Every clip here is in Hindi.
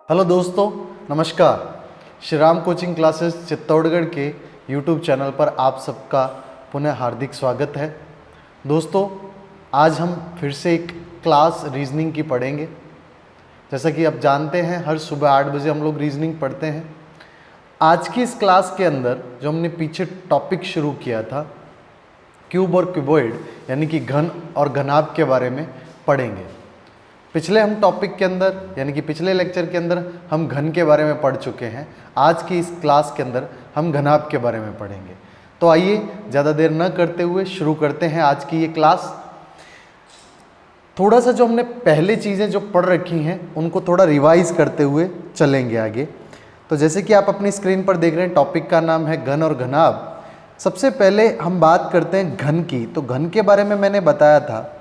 हेलो दोस्तों, नमस्कार। श्री राम कोचिंग क्लासेस चित्तौड़गढ़ के यूट्यूब चैनल पर आप सबका पुनः हार्दिक स्वागत है। दोस्तों, आज हम फिर से एक क्लास रीजनिंग की पढ़ेंगे। जैसा कि आप जानते हैं, हर सुबह 8 बजे हम लोग रीजनिंग पढ़ते हैं। आज की इस क्लास के अंदर जो हमने पीछे टॉपिक शुरू किया था, क्यूब और क्यूबॉइड यानी कि घन और घनाभ के बारे में पढ़ेंगे। पिछले हम टॉपिक के अंदर यानी कि पिछले लेक्चर के अंदर हम घन के बारे में पढ़ चुके हैं। आज की इस क्लास के अंदर हम घनाभ के बारे में पढ़ेंगे। तो आइए ज़्यादा देर न करते हुए शुरू करते हैं आज की ये क्लास। थोड़ा सा जो हमने पहले चीज़ें जो पढ़ रखी हैं उनको थोड़ा रिवाइज करते हुए चलेंगे आगे। तो जैसे कि आप अपनी स्क्रीन पर देख रहे हैं, टॉपिक का नाम है घन और घनाभ। सबसे पहले हम बात करते हैं घन की। तो घन के बारे में मैंने बताया था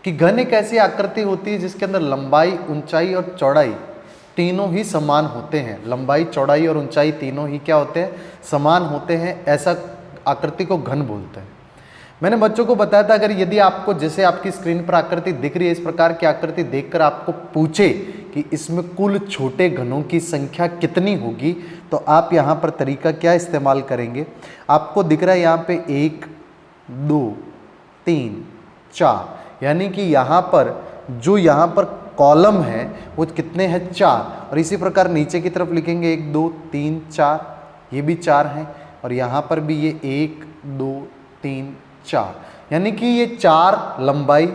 कि घन एक ऐसी आकृति होती है जिसके अंदर लंबाई, ऊंचाई और चौड़ाई तीनों ही समान होते हैं। लंबाई, चौड़ाई और ऊंचाई तीनों ही क्या होते हैं? समान होते हैं। ऐसा आकृति को घन बोलते हैं। मैंने बच्चों को बताया था, अगर यदि आपको जैसे आपकी स्क्रीन पर आकृति दिख रही है, इस प्रकार की आकृति देखकर आपको पूछे कि इसमें कुल छोटे घनों की संख्या कितनी होगी, तो आप यहाँ पर तरीका क्या इस्तेमाल करेंगे? आपको दिख रहा है यहाँ पे 1, 2, 3, 4, यानी कि यहाँ पर जो यहाँ पर कॉलम है वो कितने हैं? 4। और इसी प्रकार नीचे की तरफ लिखेंगे 1, 2, 3, 4, ये भी 4 हैं। और यहाँ पर भी ये 1, 2, 3, 4, यानी कि ये 4 लंबाई,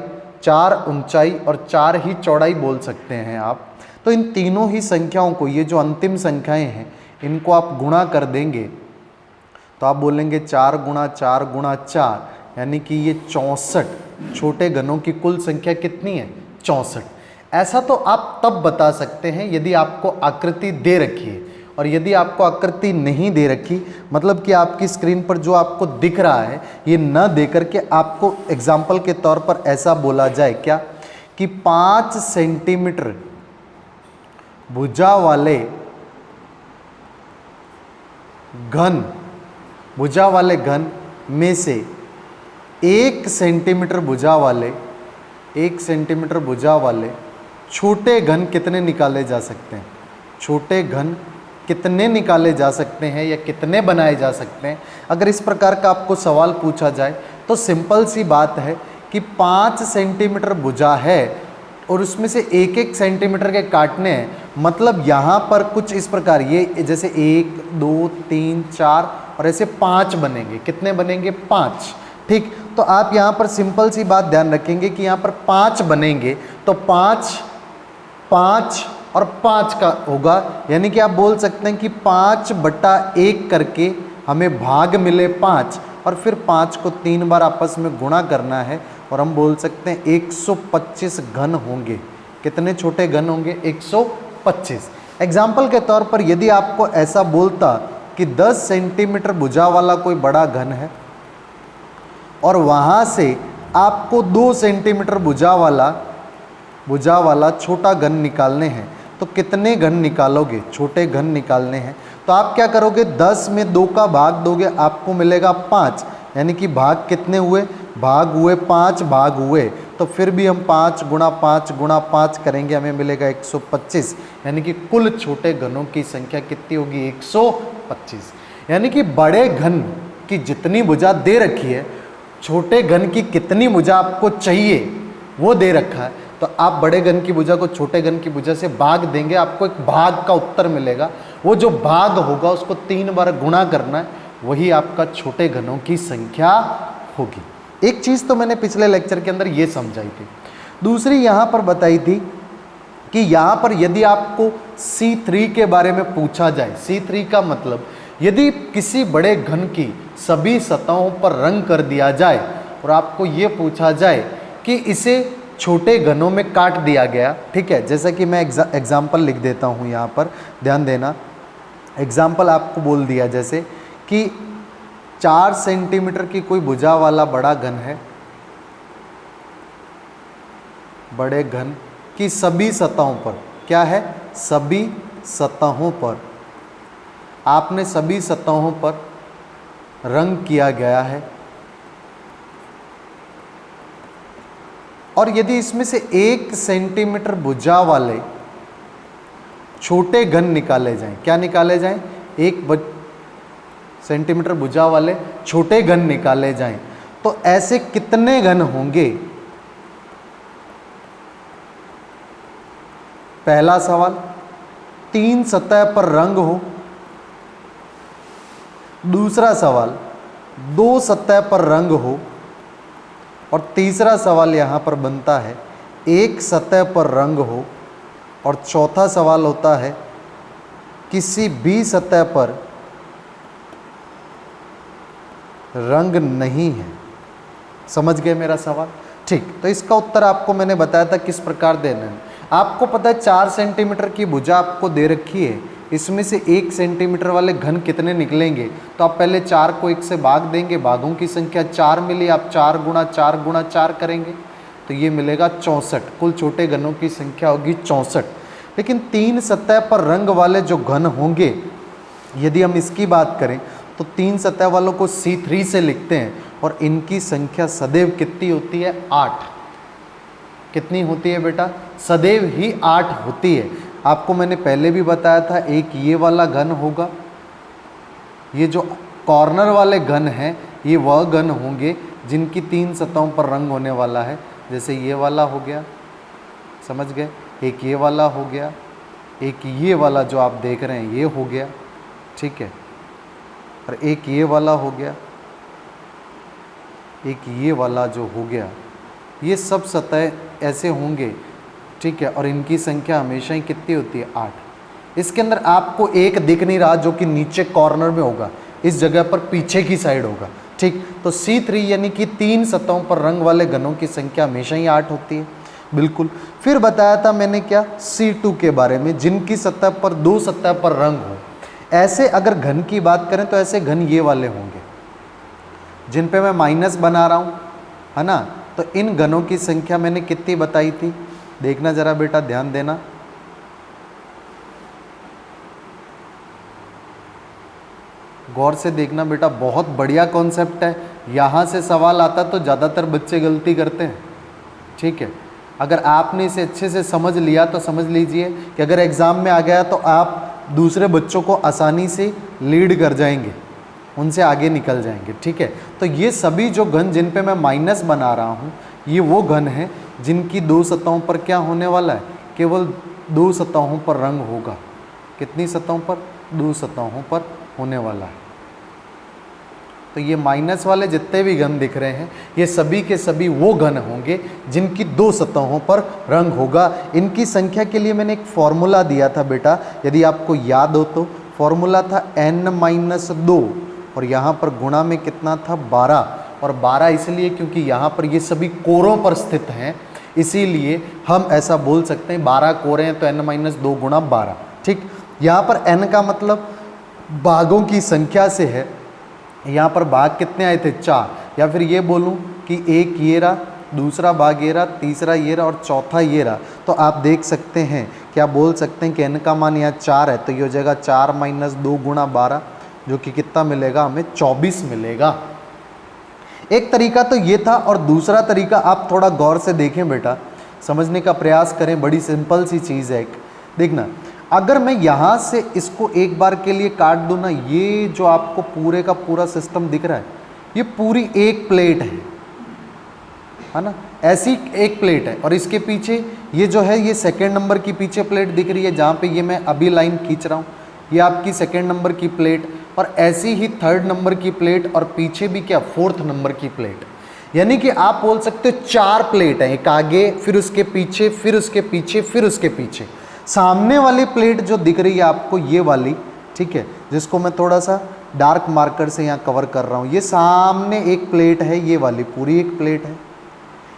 4 ऊंचाई और 4 ही चौड़ाई बोल सकते हैं आप। तो इन तीनों ही संख्याओं को, ये जो अंतिम संख्याएं हैं, इनको आप गुणा कर देंगे तो आप बोलेंगे 4 गुणा 4 गुणा 4, यानी कि ये 64 छोटे घनों की कुल संख्या कितनी है? 64। ऐसा तो आप तब बता सकते हैं यदि आपको आकृति दे रखी है। और यदि आपको आकृति नहीं दे रखी, मतलब कि आपकी स्क्रीन पर जो आपको दिख रहा है ये न दे करके आपको एग्जाम्पल के तौर पर ऐसा बोला जाए क्या कि 5 सेंटीमीटर भुजा वाले घन में से 1 सेंटीमीटर भुजा वाले छोटे घन कितने निकाले जा सकते हैं? छोटे घन कितने निकाले जा सकते हैं या कितने बनाए जा सकते हैं? अगर इस प्रकार का आपको सवाल पूछा जाए तो सिंपल सी बात है कि 5 सेंटीमीटर भुजा है और उसमें से 1-1 सेंटीमीटर के काटने हैं। मतलब यहाँ पर कुछ इस प्रकार, ये जैसे 1, 2, 3, 4 और ऐसे 5 बनेंगे। कितने बनेंगे? 5। ठीक, तो आप यहाँ पर सिंपल सी बात ध्यान रखेंगे कि यहाँ पर 5 बनेंगे तो 5, 5 और 5 का होगा, यानी कि आप बोल सकते हैं कि 5/1 करके हमें भाग मिले 5 और फिर 5 को 3 बार आपस में गुणा करना है और हम बोल सकते हैं 125 घन होंगे। कितने छोटे घन होंगे? 125। एग्जाम्पल के तौर पर यदि आपको ऐसा बोलता कि 10 सेंटीमीटर भुजा वाला कोई बड़ा घन है और वहाँ से आपको 2 सेंटीमीटर भुजा वाला छोटा घन निकालने हैं, तो कितने घन निकालोगे? छोटे घन निकालने हैं तो आप क्या करोगे? 10 में 2 का भाग दोगे, आपको मिलेगा 5, यानी कि भाग कितने हुए? भाग हुए 5 भाग हुए। तो फिर भी हम 5 गुणा 5 गुणा 5 करेंगे, हमें मिलेगा 125, यानी कि कुल छोटे घनों की संख्या कितनी होगी? 125। यानी कि बड़े घन की जितनी भुजा दे रखी है, छोटे घन की कितनी भुजा आपको चाहिए वो दे रखा है। तो आप बड़े घन की भुजा को छोटे घन की भुजा से भाग देंगे, आपको एक भाग का उत्तर मिलेगा। वो जो भाग होगा उसको 3 बार गुणा करना है, वही आपका छोटे घनों की संख्या होगी। एक चीज़ तो मैंने पिछले लेक्चर के अंदर ये समझाई थी। दूसरी यहाँ पर बताई थी कि यहाँ पर यदि आपको C3 के बारे में पूछा जाए, C3 का मतलब यदि किसी बड़े घन की सभी सतहों पर रंग कर दिया जाए और आपको ये पूछा जाए कि इसे छोटे घनों में काट दिया गया, ठीक है, जैसा कि मैं एग्जाम्पल लिख देता हूँ यहाँ पर, ध्यान देना। एग्जाम्पल आपको बोल दिया जैसे कि 4 सेंटीमीटर की कोई भुजा वाला बड़ा घन है, बड़े घन की सभी सतहों पर, क्या है? सभी सतहों पर आपने सभी सतहों पर रंग किया गया है और यदि इसमें से 1 सेंटीमीटर भुजा वाले छोटे घन निकाले जाएं। क्या निकाले जाएं? 1 सेंटीमीटर भुजा वाले छोटे घन निकाले जाएं। तो ऐसे कितने घन होंगे? पहला सवाल, 3 सतह पर रंग हो। दूसरा सवाल, 2 सतह पर रंग हो। और तीसरा सवाल यहां पर बनता है 1 सतह पर रंग हो। और चौथा सवाल होता है किसी भी सतह पर रंग नहीं है। समझ गए मेरा सवाल? ठीक, तो इसका उत्तर आपको मैंने बताया था किस प्रकार देना है। आपको पता है 4 सेंटीमीटर की भुजा आपको दे रखी है, इसमें से 1 सेंटीमीटर वाले घन कितने निकलेंगे? तो आप पहले 4 को 1 से भाग देंगे, भागों की संख्या 4 मिली, आप 4 गुणा 4 गुणा 4 करेंगे तो ये मिलेगा 64। कुल छोटे घनों की संख्या होगी 64। लेकिन 3 सतह पर रंग वाले जो घन होंगे, यदि हम इसकी बात करें तो 3 सतह वालों को C3 से लिखते हैं और इनकी संख्या सदैव कितनी होती है? 8। कितनी होती है बेटा? सदैव ही 8 होती है। आपको मैंने पहले भी बताया था, एक ये वाला घन होगा, ये जो कॉर्नर वाले घन हैं ये वह घन होंगे जिनकी 3 सतहों पर रंग होने वाला है। जैसे ये वाला हो गया, समझ गए, एक ये वाला हो गया, एक ये वाला जो आप देख रहे हैं ये हो गया, ठीक है, और एक ये वाला हो गया, एक ये वाला जो हो गया। ये सब सतह ऐसे होंगे, ठीक है, और इनकी संख्या हमेशा ही कितनी होती है? 8। इसके अंदर आपको एक दिख नहीं रहा जो कि नीचे कॉर्नर में होगा, इस जगह पर पीछे की साइड होगा, ठीक। तो C3 यानी कि 3 सतहों पर रंग वाले घनों की संख्या हमेशा ही 8 होती है, बिल्कुल। फिर बताया था मैंने क्या? C2 के बारे में, जिनकी सतह पर 2 सतह पर रंग हो। ऐसे अगर घन की बात करें तो ऐसे घन ये वाले होंगे जिन पे मैं माइनस बना रहा हूँ, है ना। तो इन घनों की संख्या मैंने कितनी बताई थी? देखना जरा बेटा, ध्यान देना। गौर से देखना बेटा, बहुत बढ़िया कॉन्सेप्ट है। यहाँ से सवाल आता तो ज़्यादातर बच्चे गलती करते हैं, ठीक है। अगर आपने इसे अच्छे से समझ लिया तो समझ लीजिए कि अगर एग्ज़ाम में आ गया तो आप दूसरे बच्चों को आसानी से लीड कर जाएंगे, उनसे आगे निकल जाएंगे, ठीक है। तो ये सभी जो घन जिन पे मैं माइनस बना रहा हूँ, ये वो घन हैं जिनकी 2 सतहों पर क्या होने वाला है? केवल 2 सतहों पर रंग होगा। कितनी सतहों पर? 2 सतहों पर होने वाला है। तो ये माइनस वाले जितने भी घन दिख रहे हैं ये सभी के सभी वो घन होंगे जिनकी 2 सतहों पर रंग होगा। इनकी संख्या के लिए मैंने एक फॉर्मूला दिया था बेटा, यदि आपको याद हो तो। फॉर्मूला था n-2 और यहाँ पर गुणा में कितना था? 12। और 12 इसलिए क्योंकि यहाँ पर ये सभी कोरों पर स्थित हैं, इसीलिए हम ऐसा बोल सकते हैं 12 कोरे हैं तो n-2 गुणा 12, ठीक। यहाँ पर n का मतलब भागों की संख्या से है। यहाँ पर भाग कितने आए थे? 4। या फिर ये बोलूँ कि एक ये रहा, दूसरा भाग ये रहा, तीसरा ये रहा और चौथा ये रहा। तो आप देख सकते हैं, क्या बोल सकते हैं कि n का मान यहाँ 4 है, तो ये हो जाएगा 4-2 गुणा 12, जो कि कितना मिलेगा हमें? 24 मिलेगा। एक तरीका तो ये था, और दूसरा तरीका आप थोड़ा गौर से देखें बेटा, समझने का प्रयास करें। बड़ी सिंपल सी चीज़ है एक। देखना, अगर मैं यहाँ से इसको एक बार के लिए काट दूँ ना, ये जो आपको पूरे का पूरा सिस्टम दिख रहा है, ये पूरी एक प्लेट है ना, ऐसी एक प्लेट है। और इसके पीछे ये जो है, ये सेकेंड नंबर की पीछे प्लेट दिख रही है, जहाँ पे ये मैं अभी लाइन खींच रहा हूँ, ये आपकी सेकेंड नंबर की प्लेट, और ऐसी ही थर्ड नंबर की प्लेट, और पीछे भी क्या? 4th नंबर की प्लेट। यानी कि आप बोल सकते हो 4 प्लेट हैं, एक आगे, फिर उसके पीछे, फिर उसके पीछे, फिर उसके पीछे। सामने वाली प्लेट जो दिख रही है आपको, ये वाली, ठीक है, जिसको मैं थोड़ा सा डार्क मार्कर से यहाँ कवर कर रहा हूँ, ये सामने एक प्लेट है, ये वाली पूरी एक प्लेट है।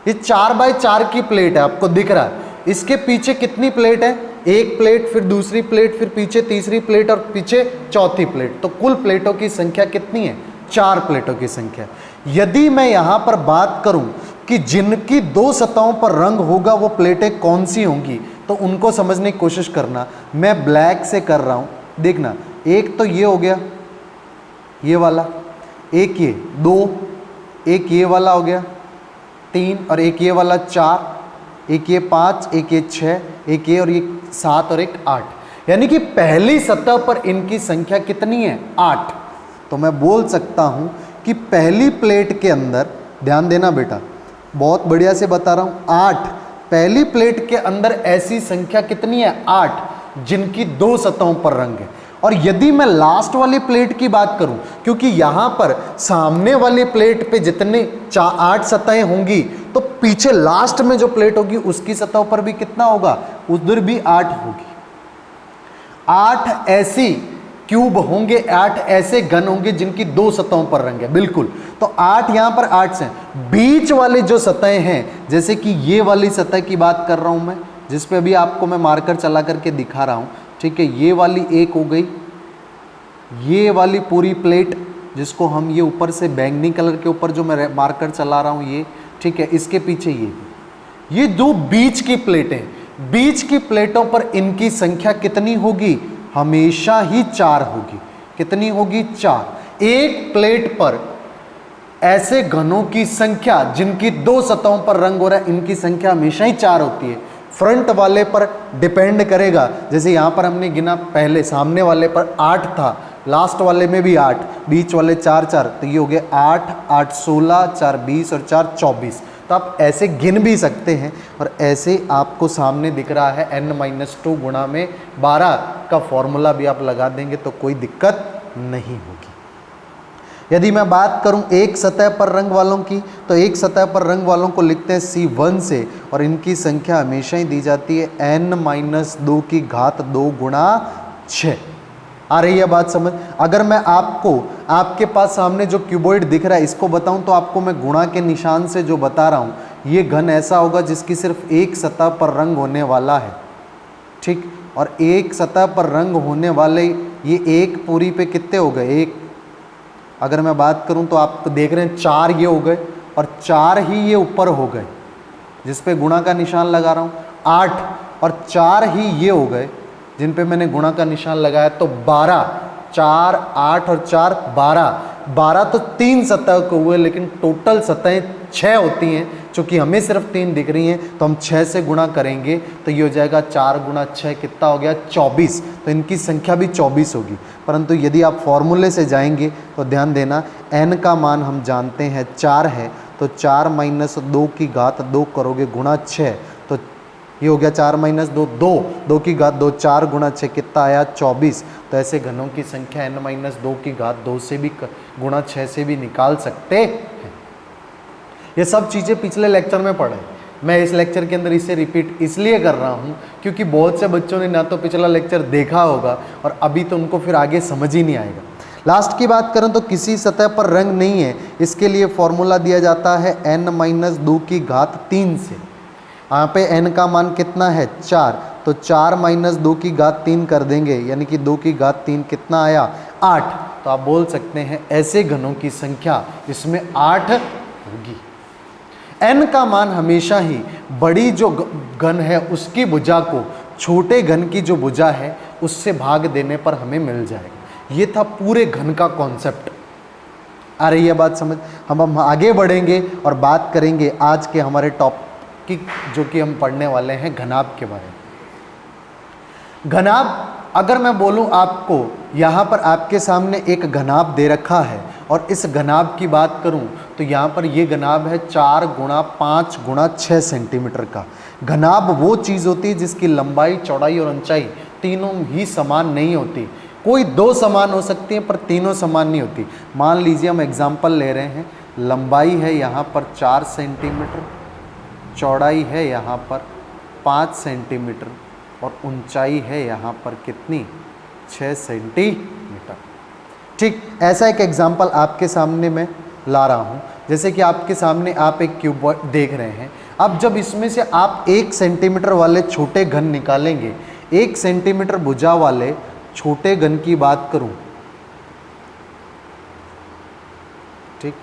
ये 4x4 की प्लेट है, आपको दिख रहा है। इसके पीछे कितनी प्लेट है? एक प्लेट, फिर दूसरी प्लेट, फिर पीछे तीसरी प्लेट और पीछे चौथी प्लेट। तो कुल प्लेटों की संख्या कितनी है? 4 प्लेटों की संख्या। यदि मैं यहाँ पर बात करूँ कि जिनकी 2 सतहों पर रंग होगा वो प्लेटें कौन सी होंगी, तो उनको समझने की कोशिश करना। मैं ब्लैक से कर रहा हूँ, देखना। एक तो ये हो गया, ये वाला, एक ये 2, एक ये वाला हो गया 3, और एक ये वाला 4, एक ये 5, एक ये 6, एक ये, और ये 7 और एक 8। यानी कि पहली सतह पर इनकी संख्या कितनी है? 8। तो मैं बोल सकता हूं कि पहली प्लेट के अंदर, ध्यान देना बेटा, बहुत बढ़िया से बता रहा हूं, 8। पहली प्लेट के अंदर ऐसी संख्या कितनी है? 8, जिनकी 2 सतहों पर रंग है। और यदि मैं लास्ट वाली प्लेट की बात करूं, क्योंकि यहां पर सामने वाली प्लेट पे जितने 8 सतहें होंगी, तो पीछे लास्ट में जो प्लेट होगी उसकी सतहों पर भी कितना होगा? उधर भी 8 होगी। 8 ऐसी क्यूब होंगे, 8 ऐसे घन होंगे जिनकी 2 सतहों पर रंग है, बिल्कुल। तो 8 यहां पर 8 से बीच वाले जो सतहें हैं, जैसे कि ये वाली सतह की बात कर रहा हूं मैं, जिस पे अभी आपको मैं मार्कर चला करके दिखा रहा हूं, ठीक है। ये वाली एक हो गई, ये वाली पूरी प्लेट जिसको हम ये ऊपर से बैंगनी कलर के ऊपर जो मैं मार्कर चला रहा हूं ये, ठीक है। इसके पीछे ये दो बीच की प्लेटें, बीच की प्लेटों पर इनकी संख्या कितनी होगी? हमेशा ही 4 होगी। कितनी होगी? 4। एक प्लेट पर ऐसे घनों की संख्या जिनकी 2 सतहों पर रंग हो रहा है, इनकी संख्या हमेशा ही 4 होती है। फ्रंट वाले पर डिपेंड करेगा, जैसे यहां पर हमने गिना, पहले सामने वाले पर 8 था, लास्ट वाले में भी 8, बीच वाले 4 4, तो ये हो गए 8 8 16, 4 20 और 4 24। तो आप ऐसे गिन भी सकते हैं। और ऐसे आपको सामने दिख रहा है n-2 गुणा में 12 का फॉर्मूला भी आप लगा देंगे तो कोई दिक्कत नहीं होगी। यदि मैं बात करूं एक सतह पर रंग वालों की, तो एक सतह पर रंग वालों को लिखते हैं C1 से, और इनकी संख्या हमेशा ही दी जाती है n-2 की घात 2 गुणा 6। आ रही है बात समझ? अगर मैं आपको, आपके पास सामने जो क्यूबॉइड दिख रहा है इसको बताऊं, तो आपको मैं गुणा के निशान से जो बता रहा हूं, ये घन ऐसा होगा जिसकी सिर्फ एक सतह पर रंग होने वाला है, ठीक। और एक सतह पर रंग होने वाले ये एक पूरी पे कितने हो गए? एक। अगर मैं बात करूं तो आप देख रहे हैं 4 ये हो गए, और 4 ही ये ऊपर हो गए जिस पे गुणा का निशान लगा रहा हूं, 8, और 4 ही ये हो गए जिन पे मैंने गुणा का निशान लगाया, तो 12। 4 8 और 4 12। 12 तो 3 सतह को हुए, लेकिन टोटल सतहें 6 होती हैं। चूँकि हमें सिर्फ 3 दिख रही हैं, तो हम 6 से गुणा करेंगे तो ये हो जाएगा 4 गुणा 6 कितना हो गया? 24। तो इनकी संख्या भी 24 होगी। परंतु यदि आप फॉर्मूले से जाएंगे तो ध्यान देना, n का मान हम जानते हैं 4 है, तो 4 - 2 की घात 2 करोगे गुणा 6, तो ये हो गया 4 - 2 2, 2 की घात 2, 4 गुणा 6 कितना आया? 24। तो ऐसे घनों की संख्या n-2 की घात 2 से भी गुणा 6 से भी निकाल सकते हैं। ये सब चीज़ें पिछले लेक्चर में पढ़े, मैं इस लेक्चर के अंदर इसे रिपीट इसलिए कर रहा हूँ क्योंकि बहुत से बच्चों ने ना तो पिछला लेक्चर देखा होगा और अभी तो उनको फिर आगे समझ ही नहीं आएगा। लास्ट की बात करें तो किसी सतह पर रंग नहीं है, इसके लिए फॉर्मूला दिया जाता है n-2 की घात 3 से। यहाँ पे n का मान कितना है? 4, तो 4 - 2 की घात 3 कर देंगे, यानी कि 2 की घात 3 कितना आया? 8। तो आप बोल सकते हैं ऐसे घनों की संख्या इसमें 8 होगी। n का मान हमेशा ही बड़ी जो घन है उसकी भुजा को छोटे घन की जो भुजा है उससे भाग देने पर हमें मिल जाएगा। ये था पूरे घन का कॉन्सेप्ट। आ रही है बात समझ? हम आगे बढ़ेंगे और बात करेंगे आज के हमारे टॉपिक जो कि हम पढ़ने वाले हैं घनाभ के बारे में। घनाभ, अगर मैं बोलूं आपको, यहाँ पर आपके सामने एक घनाभ दे रखा है और इस घनाभ की बात करूं तो यहाँ पर ये घनाभ है 4 × 5 × 6 सेंटीमीटर का। घनाभ वो चीज़ होती है जिसकी लंबाई, चौड़ाई और ऊंचाई तीनों ही समान नहीं होती। कोई 2 समान हो सकती हैं पर तीनों समान नहीं होती। मान लीजिए हम एग्जाम्पल ले रहे हैं, लंबाई है यहाँ पर 4 सेंटीमीटर, चौड़ाई है यहाँ पर 5 सेंटीमीटर और ऊंचाई है यहाँ पर कितनी? 6 सेंटीमीटर। ठीक ऐसा एक एग्जाम्पल आपके सामने मैं ला रहा हूँ। जैसे कि आपके सामने आप एक क्यूब देख रहे हैं। अब जब इसमें से आप 1 सेंटीमीटर वाले छोटे घन निकालेंगे, 1 सेंटीमीटर भुजा वाले छोटे घन की बात करूं, ठीक,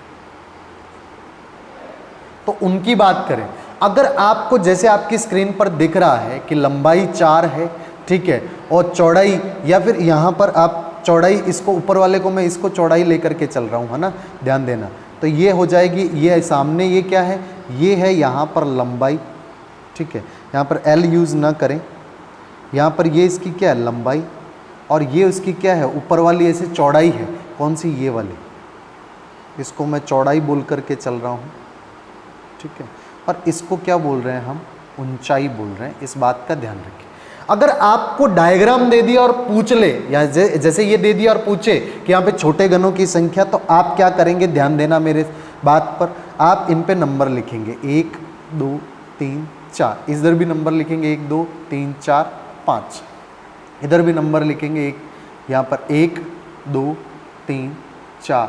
तो उनकी बात करें, अगर आपको जैसे आपकी स्क्रीन पर दिख रहा है कि लंबाई 4 है, ठीक है, और चौड़ाई, या फिर यहाँ पर आप चौड़ाई, इसको ऊपर वाले को मैं इसको चौड़ाई लेकर के चल रहा हूँ, है ना, ध्यान देना, तो ये हो जाएगी, ये सामने ये क्या है, ये है यहाँ पर लंबाई, ठीक है, यहाँ पर L यूज़ ना करें, यहाँ पर ये इसकी क्या है, लंबाई, और ये उसकी क्या है, ऊपर वाली ऐसे चौड़ाई है। कौन सी, ये वाली, इसको मैं चौड़ाई बोल करके चल रहा हूँ, ठीक है। और इसको क्या बोल रहे हैं हम, ऊंचाई बोल रहे हैं। इस बात का ध्यान रखिए। अगर आपको डायग्राम दे दिया और पूछ ले, या जैसे ये दे दिया और पूछे कि यहाँ पे छोटे घनों की संख्या, तो आप क्या करेंगे, ध्यान देना मेरे बात पर, आप इन पे नंबर लिखेंगे 1 2 3 4, इधर भी नंबर लिखेंगे 1 2 3 4 5, इधर भी नंबर लिखेंगे एक, यहाँ पर 1 2 3 4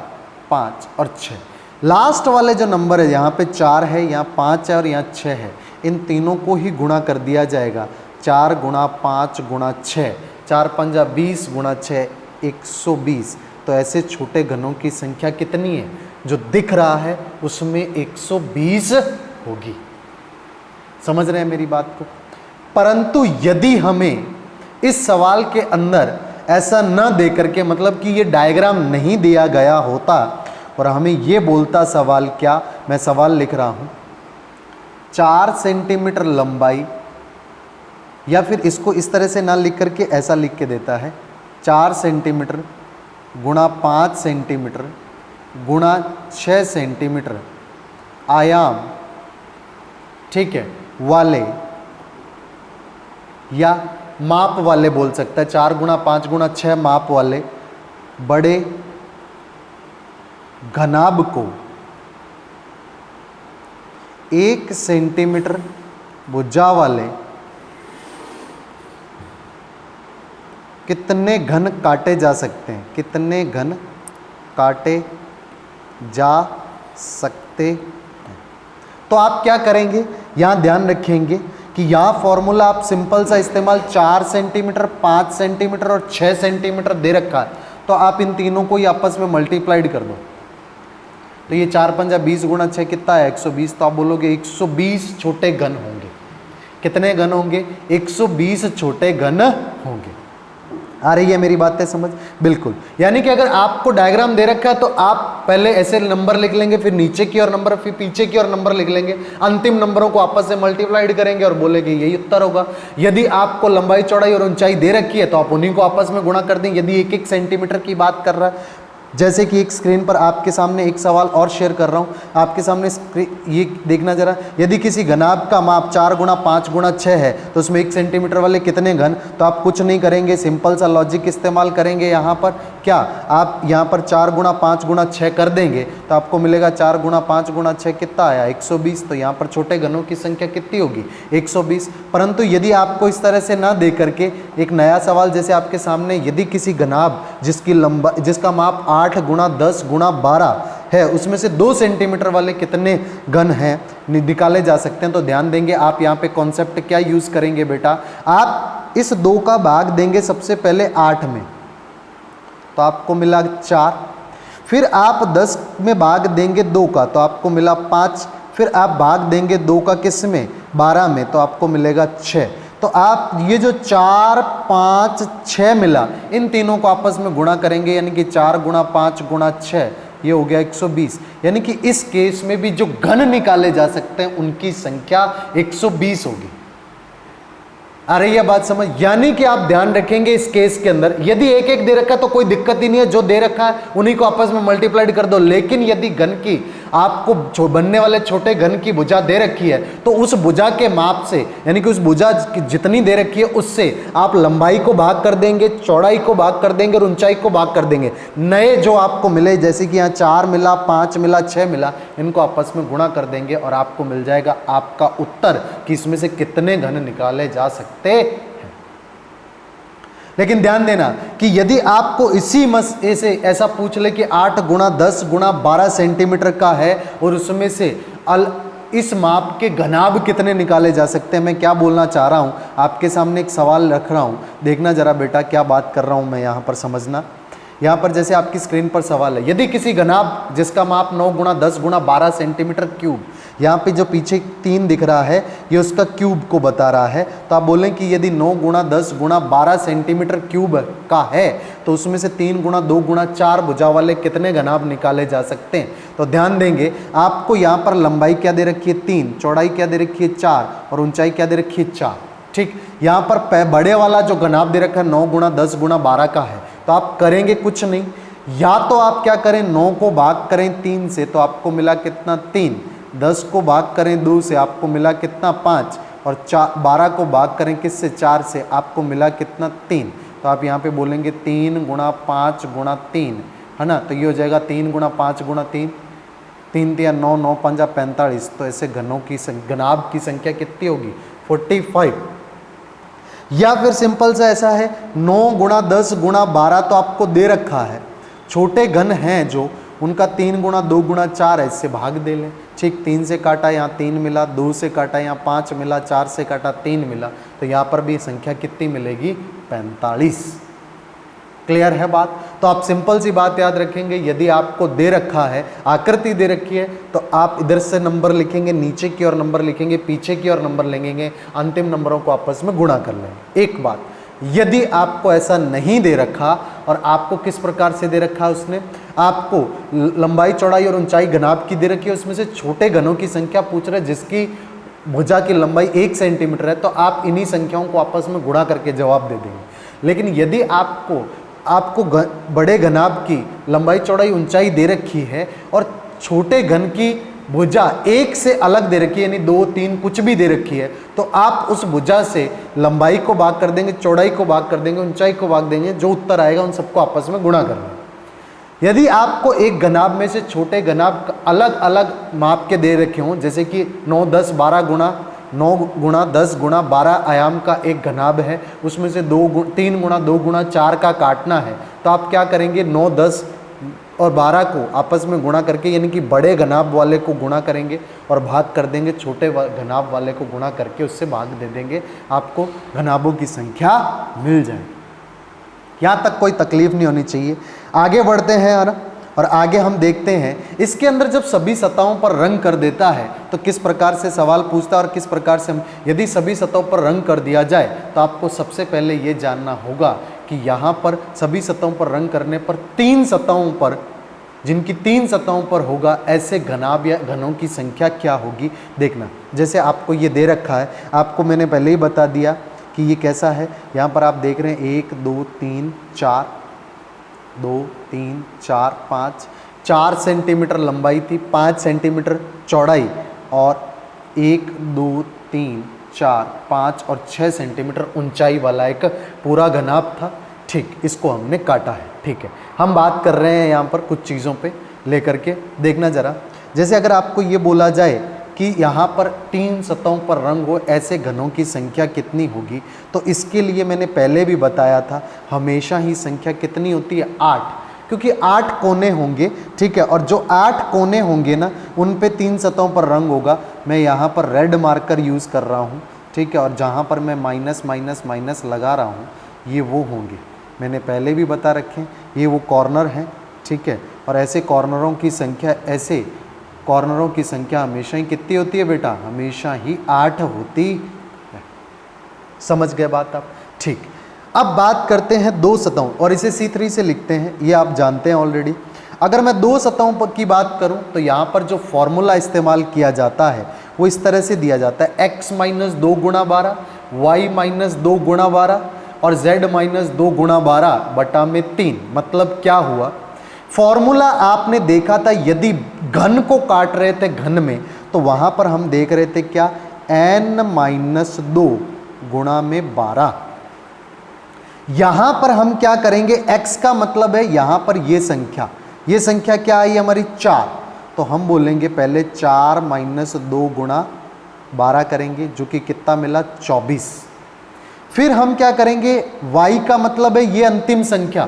5 और 6। लास्ट वाले जो नंबर है, यहाँ पे 4 है, यहाँ 5 है और यहाँ 6 है, इन तीनों को ही गुणा कर दिया जाएगा। 4 गुणा 5 गुणा 6, 4 पंजा 20 गुणा 6 120। तो ऐसे छोटे घनों की संख्या कितनी है, जो दिख रहा है उसमें 120 होगी। समझ रहे हैं मेरी बात को। परंतु यदि हमें इस सवाल के अंदर ऐसा न दे करके, मतलब कि ये डायग्राम नहीं दिया गया होता और हमें ये बोलता सवाल, क्या, मैं सवाल लिख रहा हूं, 4 सेंटीमीटर लंबाई, या फिर इसको इस तरह से ना लिख करके ऐसा लिख के देता है, 4 सेंटीमीटर गुणा 5 सेंटीमीटर गुणा 6 सेंटीमीटर आयाम, ठीक है, वाले, या माप वाले बोल सकता है, 4 गुणा 5 गुणा 6 माप वाले बड़े घनाभ को 1 सेंटीमीटर भुजा वाले कितने घन काटे जा सकते हैं, कितने घन काटे जा सकते हैं। तो आप क्या करेंगे, यहां ध्यान रखेंगे कि यहाँ फॉर्मूला आप सिंपल सा इस्तेमाल, 4 सेंटीमीटर 5 सेंटीमीटर और 6 सेंटीमीटर दे रखा है, तो आप इन तीनों को ही आपस में मल्टीप्लाइड कर दो। तो ये 4 पंजा 20 गुणा 6 कितना है, 120। तो आप बोलोगे 120 छोटे घन होंगे। कितने घन होंगे, 120 छोटे घन होंगे। आ रही है मेरी बातें समझ, बिल्कुल। यानी कि अगर आपको डायग्राम दे रखा है तो आप पहले ऐसे नंबर लिख लेंगे, फिर नीचे की ओर नंबर, फिर पीछे की ओर नंबर लिख लेंगे, अंतिम नंबरों को आपस से मल्टीप्लाइड करेंगे और बोलेंगे यही उत्तर होगा। यदि आपको लंबाई चौड़ाई और ऊंचाई दे रखी है तो आप उन्हीं को आपस में गुणा कर दें। यदि 1-1 सेंटीमीटर की बात कर रहा है, जैसे कि एक स्क्रीन पर आपके सामने एक सवाल और शेयर कर रहा हूँ, आपके सामने ये देखना जरा, यदि किसी घनाभ का माप 4 गुणा 5 गुणा 6 है तो उसमें 1 सेंटीमीटर वाले कितने घन, तो आप कुछ नहीं करेंगे, सिंपल सा लॉजिक इस्तेमाल करेंगे। यहाँ पर क्या, आप यहाँ पर 4 गुणा 5 गुणा 6 कर देंगे तो आपको मिलेगा 4 गुणा 5 गुणा 6 कितना आया, 120। तो यहाँ पर छोटे घनों की संख्या कितनी होगी, 120। परंतु यदि आपको इस तरह से ना दे करके एक नया सवाल, जैसे आपके सामने, यदि किसी घनाभ जिसका माप 8 गुणा 10 गुणा 12 है, उसमें से 2 सेंटीमीटर वाले कितने घन हैं निकाले जा सकते हैं, तो ध्यान देंगे आप यहाँ पे कॉन्सेप्ट क्या यूज करेंगे बेटा, आप इस 2 का भाग देंगे सबसे पहले 8 में, तो आपको मिला 4, फिर आप 10 में भाग देंगे 2 का, तो आपको मिला 5, फिर आप भाग देंगे 2 का किस में, 12 में, तो आपको मिलेगा 6। तो आप ये जो 4 5 6 मिला, इन तीनों को आपस में गुणा करेंगे, यानी कि 4 गुणा 5 गुणा 6, ये हो गया 120। यानी कि इस केस में भी जो घन निकाले जा सकते हैं उनकी संख्या 120 होगी। आ रही है बात समझ। यानी कि आप ध्यान रखेंगे इस केस के अंदर, यदि एक एक दे रखा है तो कोई दिक्कत ही नहीं है, जो दे रखा है उन्हीं को आपस में मल्टीप्लाइड कर दो। लेकिन यदि घन की आपको बनने वाले छोटे घन की भुजा दे रखी है तो उस भुजा के माप से, यानी कि उस भुजा जितनी दे रखी है उससे आप लंबाई को भाग कर देंगे, चौड़ाई को भाग कर देंगे और ऊंचाई को भाग कर देंगे। नए जो आपको मिले, जैसे कि यहाँ 4 मिला, 5 मिला, 6 मिला, इनको आपस में गुणा कर देंगे और आपको मिल जाएगा आपका उत्तर कि इसमें से कितने घन निकाले जा सकते हैं। लेकिन ध्यान देना कि यदि आपको इसी मसले से ऐसा पूछ ले कि 8 गुणा 10 गुणा 12 सेंटीमीटर का है और उसमें से इस माप के घनाभ कितने निकाले जा सकते हैं, मैं क्या बोलना चाह रहा हूं, आपके सामने एक सवाल रख रहा हूं, देखना जरा बेटा क्या बात कर रहा हूं मैं यहां पर, समझना। यहाँ पर जैसे आपकी स्क्रीन पर सवाल है, यदि किसी घनाभ जिसका माप 9 गुणा 10 गुणा 12 सेंटीमीटर क्यूब, यहाँ पे जो पीछे 3 दिख रहा है ये उसका क्यूब को बता रहा है, तो आप बोलें कि यदि 9 गुणा 10 गुणा 12 सेंटीमीटर क्यूब का है तो उसमें से 3 गुणा 2 गुणा 4 भुजा वाले कितने घनाभ निकाले जा सकते हैं। तो ध्यान देंगे आपको यहाँ पर लंबाई क्या दे रखी है 3, चौड़ाई क्या दे रखी है 4 और ऊंचाई क्या दे रखी है 4। ठीक, यहाँ पर बड़े वाला जो घनाभ दे रखा है 9 गुणा 10 गुणा 12 का है, तो आप करेंगे कुछ नहीं, या तो आप क्या करें 9 को भाग करें 3 से तो आपको मिला कितना 3, 10 को भाग करें 2 से आपको मिला कितना 5, और 12 को भाग करें किससे 4 से आपको मिला कितना 3। तो आप यहाँ पे बोलेंगे 3 गुणा 5 गुणा 3, है ना, तो ये हो जाएगा 3 गुणा 5 गुणा 3, 3 3 9 9 5 45। तो ऐसे घनों की घनाभ की संख्या कितनी होगी 45। या फिर सिंपल सा ऐसा है 9 गुणा 10 गुणा 12 तो आपको दे रखा है, छोटे घन हैं जो उनका 3 गुणा 2 गुणा 4 है, इससे भाग दे लें। ठीक, 3 से काटा यहाँ 3 मिला, 2 से काटा यहाँ 5 मिला, 4 से काटा 3 मिला, तो यहाँ पर भी संख्या कितनी मिलेगी 45। क्लियर है बात? तो आप सिंपल सी बात याद रखेंगे, यदि आपको दे रखा है, आकृति दे रखी है, तो आप इधर से नंबर लिखेंगे, नीचे की ओर नंबर लिखेंगे, पीछे की ओर नंबर लेंगे, अंतिम नंबरों को आपस में गुणा कर लेंगे। एक बात, यदि आपको ऐसा नहीं दे रखा और आपको किस प्रकार से दे रखा है, उसने आपको लंबाई चौड़ाई और ऊंचाई घनाभ की दे रखी है, उसमें से छोटे घनों की संख्या पूछ रहे जिसकी भुजा की लंबाई 1 सेंटीमीटर है, तो आप इन्हीं संख्याओं को आपस में गुणा करके जवाब दे देंगे। लेकिन यदि आपको बड़े घनाभ की लंबाई चौड़ाई ऊंचाई दे रखी है और छोटे घन की भुजा 1 से अलग दे रखी है, यानी 2 3 कुछ भी दे रखी है, तो आप उस भुजा से लंबाई को भाग कर देंगे, चौड़ाई को भाग कर देंगे, ऊंचाई को भाग देंगे, जो उत्तर आएगा उन सबको आपस में गुणा कर लेंगे। यदि आपको एक घनाभ में से छोटे घनाभ अलग अलग माप के दे रखे हों, जैसे कि 9 10 12 गुणा 9 गुणा 10 गुणा 12 आयाम का एक घनाभ है, उसमें से 3 गुणा 2 गुणा 4 का काटना है, तो आप क्या करेंगे 9 10 और 12 को आपस में गुणा करके, यानी कि बड़े घनाभ वाले को गुणा करेंगे और भाग कर देंगे, छोटे घनाभ वाले को गुणा करके उससे भाग दे देंगे, आपको घनाभों की संख्या मिल जाए। यहाँ तक कोई तकलीफ नहीं होनी चाहिए। आगे बढ़ते हैं और आगे हम देखते हैं इसके अंदर जब सभी सतहों पर रंग कर देता है तो किस प्रकार से सवाल पूछता है और किस प्रकार से यदि सभी सतहों पर रंग कर दिया जाए तो आपको सबसे पहले ये जानना होगा कि यहाँ पर सभी सतहों पर रंग करने पर 3 सतहों पर, जिनकी 3 सतहों पर होगा, ऐसे घनाभ या घनों की संख्या क्या होगी देखना। जैसे आपको ये दे रखा है, आपको मैंने पहले ही बता दिया कि ये कैसा है। यहाँ पर आप देख रहे हैं 1 2 3 4 2 3 4 5, 4 सेंटीमीटर लंबाई थी, 5 सेंटीमीटर चौड़ाई और 1 2 3 4 5 और 6 सेंटीमीटर ऊंचाई वाला एक पूरा घनाभ था। ठीक, इसको हमने काटा है। ठीक है, हम बात कर रहे हैं यहाँ पर कुछ चीज़ों पे लेकर के देखना ज़रा। जैसे अगर आपको ये बोला जाए कि यहाँ पर 3 सतहों पर रंग हो, ऐसे घनों की संख्या कितनी होगी, तो इसके लिए मैंने पहले भी बताया था, हमेशा ही संख्या कितनी होती है 8, क्योंकि 8 कोने होंगे। ठीक है, और जो 8 कोने होंगे ना, उन पे 3 सतहों पर रंग होगा। मैं यहाँ पर रेड मार्कर यूज़ कर रहा हूँ। ठीक है, और जहाँ पर मैं माइनस माइनस माइनस लगा रहा हूँ ये वो होंगे, मैंने पहले भी बता रखे, ये वो कॉर्नर हैं। ठीक है, और ऐसे कॉर्नरों की संख्या, ऐसे कॉर्नरों की संख्या हमेशा ही कितनी होती है बेटा, हमेशा ही 8 होती है। समझ गए बात आप? ठीक, अब बात करते हैं 2 सतहों, और इसे C3 से लिखते हैं, ये आप जानते हैं ऑलरेडी। अगर मैं 2 सतहों की बात करूं तो यहाँ पर जो फॉर्मूला इस्तेमाल किया जाता है वो इस तरह से दिया जाता है, x माइनस 2 गुणा 12, y माइनस 2 गुणा 12 और z माइनस 2 गुणा 12 बटा में 3। मतलब क्या हुआ, फॉर्मूला आपने देखा था, यदि घन को काट रहे थे घन में, तो वहां पर हम देख रहे थे क्या, n माइनस 2 गुणा में 12। यहां पर हम क्या करेंगे, x का मतलब है यहां पर ये संख्या क्या आई हमारी 4, तो हम बोलेंगे पहले 4 माइनस 2 गुणा 12 करेंगे, जो कि कितना मिला 24। फिर हम क्या करेंगे, y का मतलब है ये अंतिम संख्या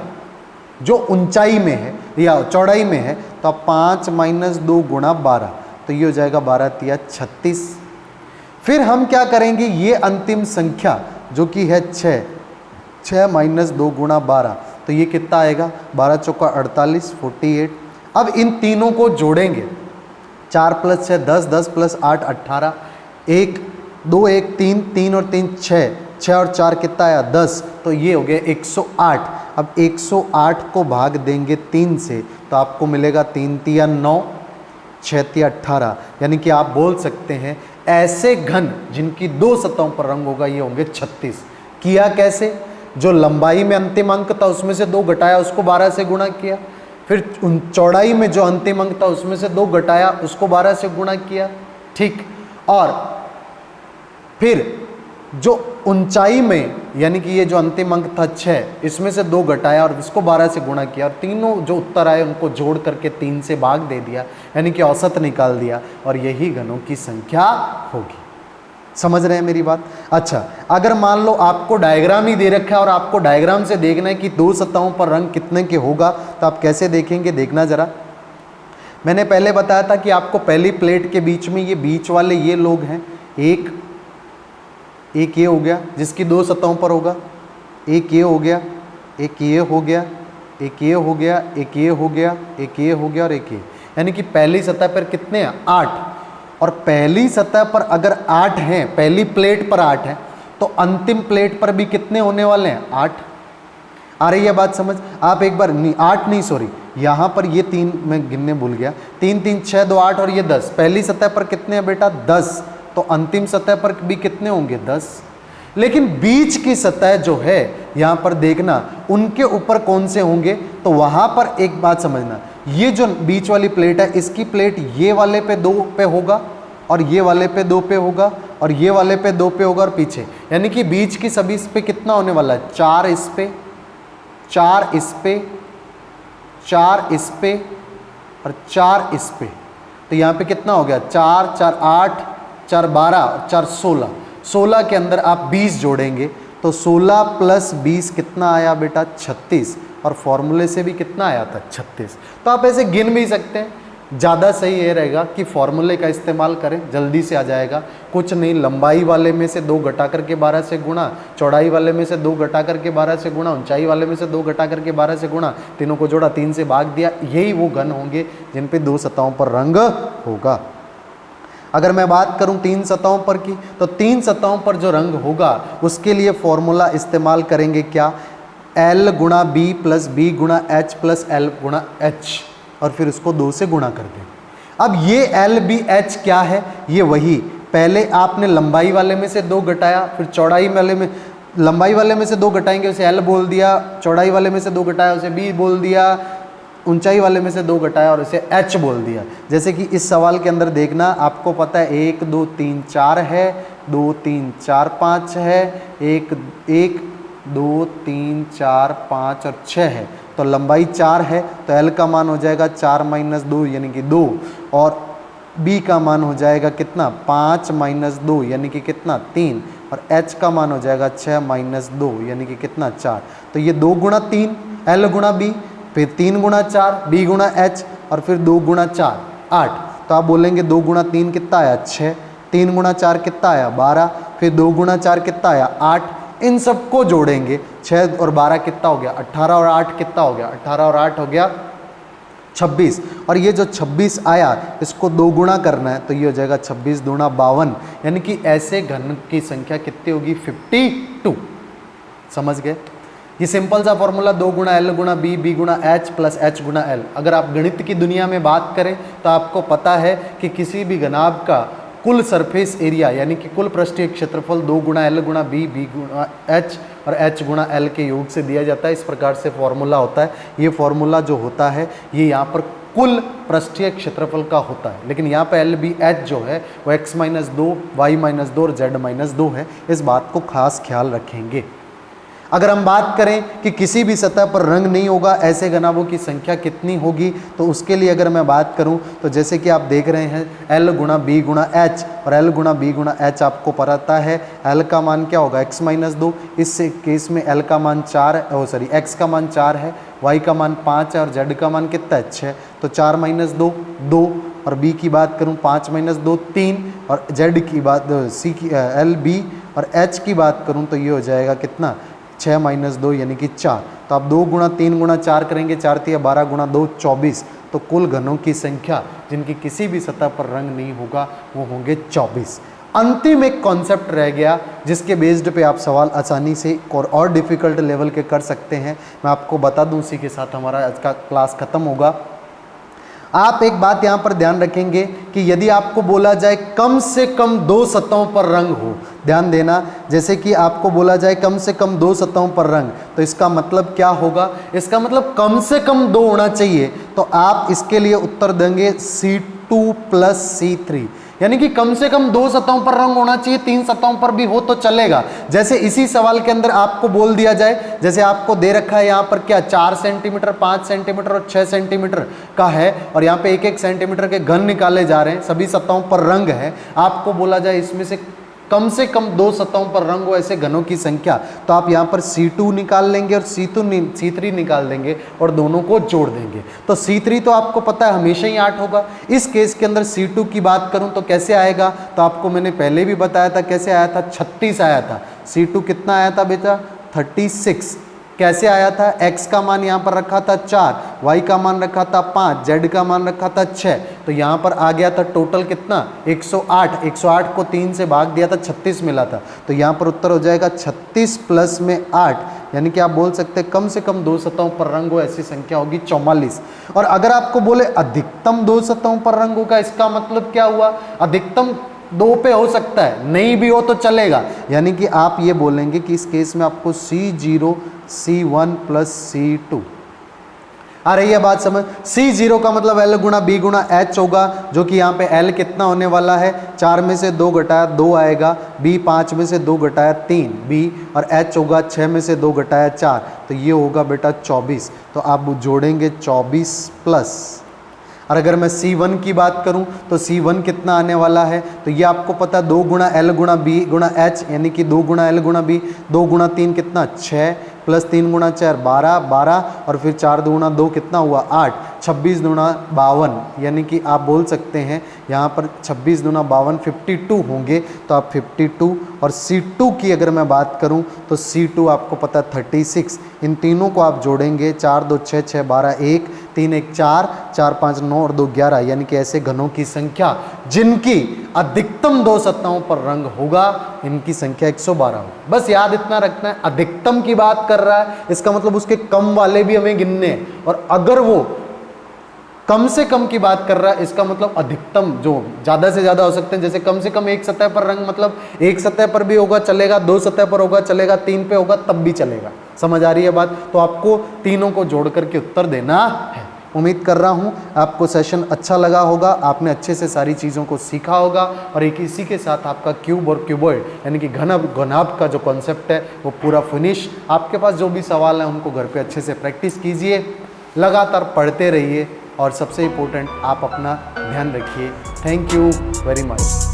जो ऊंचाई में है या चौड़ाई में है, तो अब 5 माइनस 2 गुणा 12, तो ये हो जाएगा 12 तिया 36। फिर हम क्या करेंगे, ये अंतिम संख्या जो कि है 6 माइनस 2 गुणा 12, तो ये कितना आएगा, 12 चौका 48 48। अब इन तीनों को जोड़ेंगे, 4 प्लस 6 10, 10 प्लस 8 18, 1 2 1 3, 3 और 3 6 और 4 कितना आया 10, तो ये हो गया 108। अब 108 को भाग देंगे 3 से, तो आपको मिलेगा 3 तिया 9, 6 तिया 18, यानी कि आप बोल सकते हैं ऐसे घन जिनकी 2 सतहों पर रंग होगा ये होंगे 36। किया कैसे? जो लंबाई में अंतिम अंक था उसमें से 2 घटाया, उसको 12 से गुणा किया। फिर चौड़ाई में जो अंतिम अंक था उसमें से 2 घटाया, उसको 12 से गुणा किया। ठीक, और फिर जो ऊंचाई में यानी कि ये जो अंतिम अंक था 6, इसमें से 2 घटाया और इसको 12 से गुणा किया, और तीनों जो उत्तर आए उनको जोड़ करके 3 से भाग दे दिया, यानी कि औसत निकाल दिया, और यही घनों की संख्या होगी। समझ रहे हैं मेरी बात? अच्छा, अगर मान लो आपको डायग्राम ही दे रखा है और आपको डायग्राम से देखना है कि 2 सतहों पर रंग कितने के होगा, तो आप कैसे देखेंगे? देखना जरा। मैंने पहले बताया था कि आपको पहली प्लेट के बीच में ये बीच वाले ये लोग हैं, एक ये हो गया जिसकी 2 सतहों पर होगा, एक ये हो गया, एक ये हो गया, एक ये हो गया, एक ये हो गया, एक ये हो गया और एक ये, यानी कि पहली सतह पर कितने हैं? 8। और पहली सतह पर अगर 8 हैं, पहली प्लेट पर 8 हैं, तो अंतिम प्लेट पर भी कितने होने वाले हैं? 8। आ रही है बात समझ? आप एक बार 8 नहीं, सॉरी, यहाँ पर ये 3 मैं गिनने भूल गया, 3 3 6 2 8 और ये 10। पहली सतह पर कितने हैं बेटा? 10। तो अंतिम सतह पर भी कितने होंगे? 10। लेकिन बीच की सतह जो है यहाँ पर देखना, उनके ऊपर कौन से होंगे? तो वहाँ पर एक बात समझना, ये जो बीच वाली प्लेट है, इसकी प्लेट ये वाले पे 2 पे होगा और ये वाले पे 2 पे होगा और ये वाले पे 2 पे होगा और पीछे, यानी कि बीच की सभी इस पे कितना होने वाला है? 4 इस पे, 4 इस पे, 4 इस पे और 4 इस पे। तो यहाँ पे कितना हो गया? 4 4 8 4 12 और 4 16। 16 के अंदर आप 20 जोड़ेंगे तो 16 प्लस 20 कितना आया बेटा? 36। और फॉर्मूले से भी कितना आया था? 36। तो आप ऐसे गिन भी सकते हैं, ज़्यादा सही ये रहेगा कि फॉर्मूले का इस्तेमाल करें, जल्दी से आ जाएगा। कुछ नहीं, लंबाई वाले में से 2 घटा करके 12 से गुणा, चौड़ाई वाले में से 2 घटा करके 12 से गुणा, ऊंचाई वाले में से 2 घटा करके 12 से गुणा, तीनों को जोड़ा, 3 से भाग दिया। यही वो घन होंगे जिन पे 2 सतहों पर रंग होगा। अगर मैं बात करूं 3 सतहों पर की, तो 3 सतहों पर जो रंग होगा उसके लिए फॉर्मूला इस्तेमाल करेंगे क्या? L गुणा B प्लस B गुणा H प्लस L गुणा H, और फिर उसको 2 से गुणा कर दें। अब ये L B H क्या है? ये वही, पहले आपने लंबाई वाले में से 2 घटाया, फिर चौड़ाई वाले में, लंबाई वाले में से 2 घटाएंगे उसे L बोल दिया, चौड़ाई वाले में से 2 घटाया उसे B बोल दिया, ऊंचाई वाले में से 2 घटाया और इसे H बोल दिया। जैसे कि इस सवाल के अंदर देखना, आपको पता है 1 2 3 4 है, 2 3 4 5 है, 1 2 3 4 5 और 6 है, तो लंबाई 4 है, तो L का मान हो जाएगा 4 - 2 यानी कि 2, और B का मान हो जाएगा कितना? 5 - 2 यानी कि कितना? 3, और H का मान हो जाएगा 6 - 2 यानी कि कितना? 4। तो ये 2 गुणा 3 L गुणा B, फिर 3 गुणा 4 B गुणा H, और फिर 2 गुणा 4 8। तो आप बोलेंगे 2 गुणा 3 कितना आया? 6, 3 गुणा 4 कितना आया? 12, फिर 2 गुणा 4 कितना आया? 8। इन सबको जोड़ेंगे, 6 और 12 कितना हो गया? 18, और 8 कितना हो गया? 18 और 8 हो गया 26। और ये जो 26 आया इसको 2 गुणा करना है, तो ये हो जाएगा 26 दूना 52, यानी कि ऐसे घन की संख्या कितनी होगी? 52। समझ गए? ये सिंपल सा फॉर्मूला 2 गुणा L गुणा B, B गुणा H प्लस H गुणा L। अगर आप गणित की दुनिया में बात करें तो आपको पता है कि किसी भी घनाभ का कुल सरफेस एरिया यानी कि कुल पृष्ठीय क्षेत्रफल 2 गुणा L गुणा B, B गुणा H और H गुणा L के योग से दिया जाता है। इस प्रकार से फॉर्मूला होता है। ये फॉर्मूला जो होता है ये यहाँ पर कुल पृष्ठीय क्षेत्रफल का होता है, लेकिन यहाँ पे L B H जो है वो x - 2, y - 2 और z - 2 है। इस बात को खास ख्याल रखेंगे। अगर हम बात करें कि किसी भी सतह पर रंग नहीं होगा, ऐसे घनाभों की संख्या कितनी होगी, तो उसके लिए अगर मैं बात करूं तो जैसे कि आप देख रहे हैं L गुणा B गुणा H और L गुणा B गुणा H आपको पता है। L का मान क्या होगा? x - 2। इस केस में L का मान 4 है, x का मान 4 है, y का मान 5 है और z का मान कितना है? 6। तो 4 - 2 2, और B की बात करूं 5 - 2 3, और z की बात L B और H की बात करूं तो ये हो जाएगा कितना? 6 - 2 यानी कि 4। तो आप 2 गुणा 3 गुणा 4 करेंगे, 4 × 12 गुणा 2 24। तो कुल घनों की संख्या जिनकी किसी भी सतह पर रंग नहीं होगा वो होंगे 24। अंतिम एक कॉन्सेप्ट रह गया जिसके बेस्ड पे आप सवाल आसानी से और डिफिकल्ट लेवल के कर सकते हैं। मैं आपको बता दूं, उसी के साथ हमारा आज का क्लास ख़त्म होगा। आप एक बात यहाँ पर ध्यान रखेंगे कि यदि आपको बोला जाए कम से कम 2 सतहों पर रंग हो, ध्यान देना, जैसे कि आपको बोला जाए कम से कम 2 सतहों पर रंग, तो इसका मतलब क्या होगा? इसका मतलब कम से कम 2 होना चाहिए। तो आप इसके लिए उत्तर देंगे C2 + C3, यानी कि कम से कम 2 सतहों पर रंग होना चाहिए, 3 सतहों पर भी हो तो चलेगा। जैसे इसी सवाल के अंदर आपको बोल दिया जाए, जैसे आपको दे रखा है यहाँ पर क्या 4 सेंटीमीटर, 5 सेंटीमीटर और 6 सेंटीमीटर का है, और यहाँ पे 1-1 सेंटीमीटर के घन निकाले जा रहे हैं, सभी सतहों पर रंग है। आपको बोला जाए इसमें से कम 2 सतहों पर रंग हो ऐसे घनों की संख्या, तो आप यहाँ पर C2 निकाल लेंगे और C3 निकाल देंगे और दोनों को जोड़ देंगे। तो C3 तो आपको पता है हमेशा ही 8 होगा। इस केस के अंदर C2 की बात करूं तो कैसे आएगा? तो आपको मैंने पहले भी बताया था कैसे आया था, 36 आया था। C2 कितना आया था बेटा? 36। कैसे आया था? x का मान यहाँ पर रखा था 4, y का मान रखा था 5, z का मान रखा था 6, तो यहाँ पर आ गया था टोटल कितना? 108। 108 को 3 से भाग दिया था, 36 मिला था, तो यहाँ पर उत्तर हो जाएगा 36 प्लस में 8, यानी कि आप बोल सकते हैं कम से कम 2 सतहों पर रंग हो ऐसी संख्या होगी 44। और अगर आपको बोले अधिकतम 2 सतहों पर रंग होगा, इसका मतलब क्या हुआ? अधिकतम 2 पे हो सकता है, नहीं भी हो तो चलेगा, यानी कि आप ये बोलेंगे कि इस केस में आपको C0 C1 + C2। आ रही है बात समझ? C0 का मतलब L गुणा B गुणा H होगा, जो कि यहाँ पे L कितना होने वाला है? 4 में से 2 घटाया 2 आएगा, B 5 में से 2 घटाया 3 B, और H होगा 6 में से 2 घटाया 4, तो ये होगा बेटा 24। तो आप जोड़ेंगे 24 प्लस, और अगर मैं C1 की बात करूं तो C1 कितना आने वाला है? तो ये आपको पता 2 गुणा L गुणा B गुणा H, यानी कि 2 गुणा L गुणा B, 2 गुणा 3 कितना? 6 प्लस 3 गुणा 4 12, 12 और फिर 4 दूना 2 कितना हुआ? 8, 26 दूना 52, यानी कि आप बोल सकते हैं यहाँ पर 26 दूना 52 52 होंगे, तो आप 52। और C2 की अगर मैं बात करूँ तो C2 आपको पता 36। इन तीनों को आप जोड़ेंगे, 4 2 6 6 12 1 3 1 4 4 5 9 और 2 11, यानी कि ऐसे घनों की संख्या जिनकी अधिकतम 2 सतहों पर रंग होगा, इनकी संख्या 112 होगी। बस याद इतना रखना है, अधिकतम की बात कर रहा है, इसका मतलब उसके कम वाले भी हमें गिनने हैं, और अगर वो कम से कम की बात कर रहा है, इसका मतलब अधिकतम जो ज़्यादा से ज़्यादा हो सकते हैं, जैसे कम से कम 1 सतह पर रंग, मतलब 1 सतह पर भी होगा चलेगा, 2 सतह पर होगा चलेगा, 3 पे होगा तब भी चलेगा। समझ आ रही है बात? तो आपको तीनों को जोड़ करके उत्तर देना है। उम्मीद कर रहा हूँ आपको सेशन अच्छा लगा होगा, आपने अच्छे से सारी चीज़ों को सीखा होगा, और एक इसी के साथ आपका क्यूब और क्यूबॉइड यानी कि घनाभ का जो कॉन्सेप्ट है वो पूरा फिनिश। आपके पास जो भी सवाल हैं उनको घर पे अच्छे से प्रैक्टिस कीजिए, लगातार पढ़ते रहिए, और सबसे इम्पोर्टेंट आप अपना ध्यान रखिए। Thank you very much.